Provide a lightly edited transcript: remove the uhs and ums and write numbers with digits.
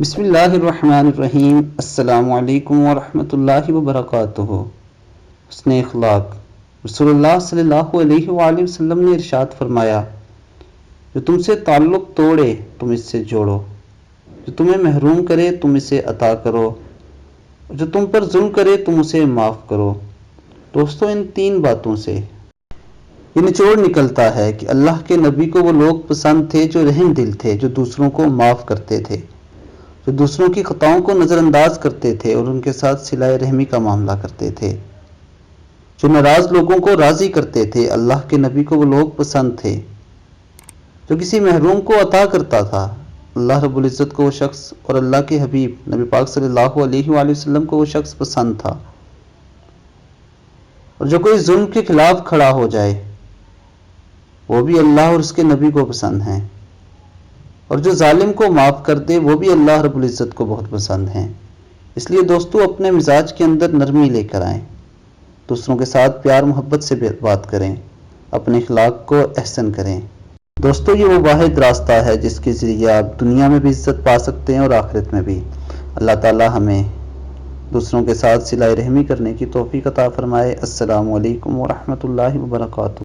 بسم اللہ الرحمن الرحیم۔ السلام علیکم ورحمۃ اللہ وبرکاتہ۔ حسن اخلاق۔ رسول اللہ صلی اللہ علیہ وآلہ وسلم نے ارشاد فرمایا، جو تم سے تعلق توڑے تم اس سے جوڑو، جو تمہیں محروم کرے تم اسے عطا کرو، جو تم پر ظلم کرے تم اسے معاف کرو۔ دوستو، ان تین باتوں سے یہ نچوڑ نکلتا ہے کہ اللہ کے نبی کو وہ لوگ پسند تھے جو رحم دل تھے، جو دوسروں کو معاف کرتے تھے، جو دوسروں کی خطاؤں کو نظر انداز کرتے تھے اور ان کے ساتھ صلہ رحمی کا معاملہ کرتے تھے، جو ناراض لوگوں کو راضی کرتے تھے۔ اللہ کے نبی کو وہ لوگ پسند تھے جو کسی محروم کو عطا کرتا تھا۔ اللہ رب العزت کو وہ شخص اور اللہ کے حبیب نبی پاک صلی اللہ علیہ وآلہ وسلم کو وہ شخص پسند تھا۔ اور جو کوئی ظلم کے خلاف کھڑا ہو جائے وہ بھی اللہ اور اس کے نبی کو پسند ہیں، اور جو ظالم کو معاف کر دے وہ بھی اللہ رب العزت کو بہت پسند ہیں۔ اس لیے دوستو، اپنے مزاج کے اندر نرمی لے کر آئیں، دوسروں کے ساتھ پیار محبت سے بات کریں، اپنے اخلاق کو احسن کریں۔ دوستو، یہ وہ واحد راستہ ہے جس کے ذریعے آپ دنیا میں بھی عزت پا سکتے ہیں اور آخرت میں بھی۔ اللہ تعالی ہمیں دوسروں کے ساتھ صلہ رحمی کرنے کی توفیق عطا فرمائے۔ السلام علیکم ورحمۃ اللہ وبرکاتہ۔